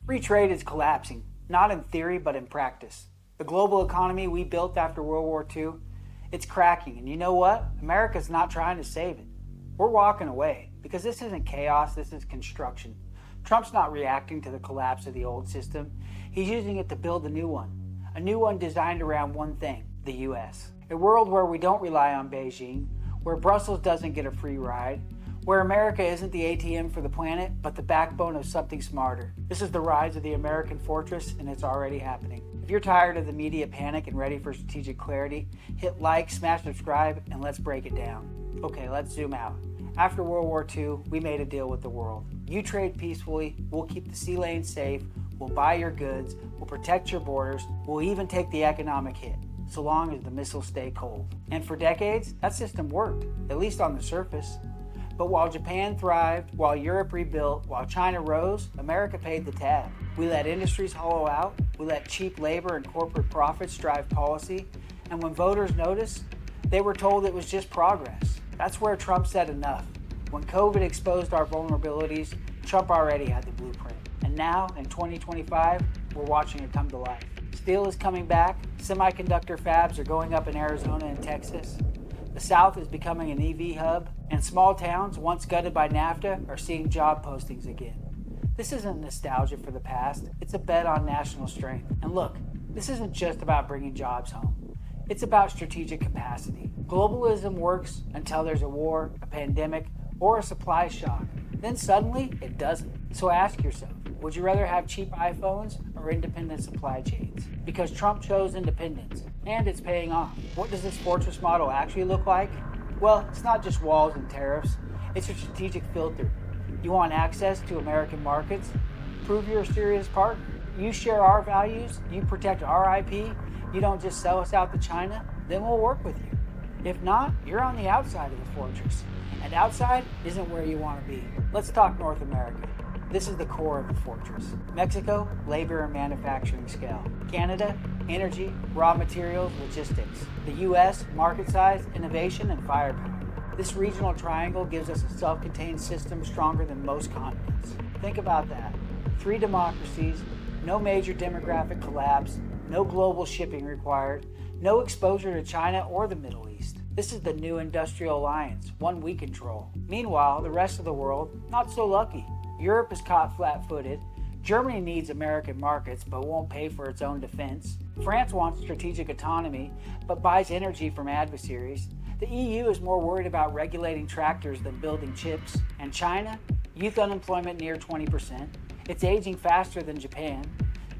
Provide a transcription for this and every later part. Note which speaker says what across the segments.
Speaker 1: Free trade is collapsing, not in theory, but in practice. The global economy we built after World War II, it's cracking. And you know what? America's not trying to save it. We're walking away because this isn't chaos, this is construction. Trump's not reacting to the collapse of the old system. He's using it to build a new one designed around one thing, the US. A world where we don't rely on Beijing, where Brussels doesn't get a free ride, where America isn't the ATM for the planet, but the backbone of something smarter. This is the rise of the American fortress, and it's already happening. If you're tired of the media panic and ready for strategic clarity, hit like, smash subscribe, and let's break it down. Okay, let's zoom out. After World War II, we made a deal with the world. You trade peacefully, we'll keep the sea lanes safe, we'll buy your goods, we'll protect your borders, we'll even take the economic hit, so long as the missiles stay cold. And for decades, that system worked, at least on the surface. But while Japan thrived, while Europe rebuilt, while China rose, America paid the tab. We let industries hollow out, we let cheap labor and corporate profits drive policy, and when voters noticed, they were told it was just progress. That's where Trump said enough. When COVID exposed our vulnerabilities, Trump already had the blueprint. And now, in 2025, we're watching it come to life. Steel is coming back, semiconductor fabs are going up in Arizona and Texas. The South is becoming an EV hub, and small towns, once gutted by NAFTA, are seeing job postings again. This isn't nostalgia for the past, it's a bet on national strength. And look, this isn't just about bringing jobs home. It's about strategic capacity. Globalism works until there's a war, a pandemic, or a supply shock. Then suddenly, it doesn't. So ask yourself, would you rather have cheap iPhones or independent supply chains? Because Trump chose independence, and it's paying off. What does this fortress model actually look like? Well, it's not just walls and tariffs, it's a strategic filter. You want access to American markets? Prove you're a serious partner. You share our values, you protect our IP, you don't just sell us out to China, then we'll work with you. If not, you're on the outside of the fortress, and outside isn't where you want to be. Let's talk North America. This is the core of the fortress. Mexico, labor and manufacturing scale. Canada, energy, raw materials, logistics. The US, market size, innovation, and firepower. This regional triangle gives us a self-contained system stronger than most continents. Think about that. 3 democracies, no major demographic collapse, no global shipping required, no exposure to China or the Middle East. This is the new industrial alliance, one we control. Meanwhile, the rest of the world, not so lucky. Europe is caught flat-footed. Germany needs American markets but won't pay for its own defense. France wants strategic autonomy but buys energy from adversaries. The EU is more worried about regulating tractors than building chips. And China? Youth unemployment near 20%. It's aging faster than Japan.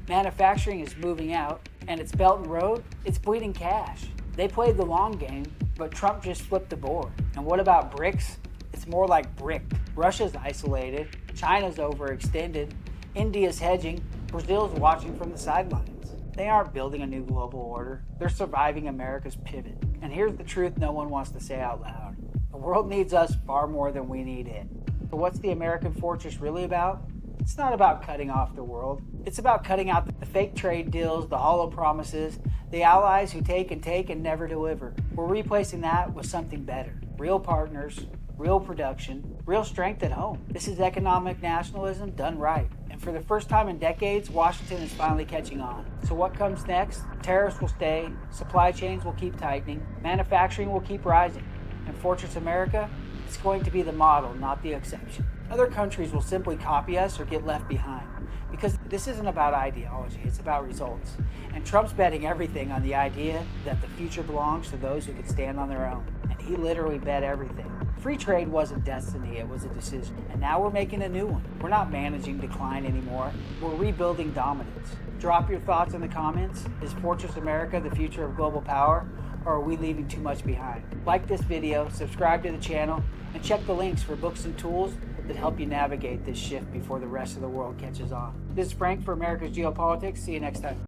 Speaker 1: Manufacturing is moving out, and its Belt and Road, it's bleeding cash. They played the long game, but Trump just flipped the board. And what about BRICS? It's more like bricked. Russia's isolated, China's overextended, India's hedging, Brazil's watching from the sidelines. They aren't building a new global order, they're surviving America's pivot. And here's the truth no one wants to say out loud. The world needs us far more than we need it. So what's the American fortress really about? It's not about cutting off the world. It's about cutting out the fake trade deals, the hollow promises, the allies who take and never deliver. We're replacing that with something better. Real partners, real production, real strength at home. This is economic nationalism done right. And for the first time in decades, Washington is finally catching on. So what comes next? Tariffs will stay, supply chains will keep tightening, manufacturing will keep rising. And Fortress America, it's going to be the model, not the exception. Other countries will simply copy us or get left behind. Because this isn't about ideology, it's about results. And Trump's betting everything on the idea that the future belongs to those who can stand on their own. And he literally bet everything. Free trade wasn't destiny, it was a decision. And now we're making a new one. We're not managing decline anymore, we're rebuilding dominance. Drop your thoughts in the comments. Is Fortress America the future of global power, or are we leaving too much behind? Like this video, subscribe to the channel, and check the links for books and tools that help you navigate this shift before the rest of the world catches on. This is Frank for America's Geopolitics. See you next time.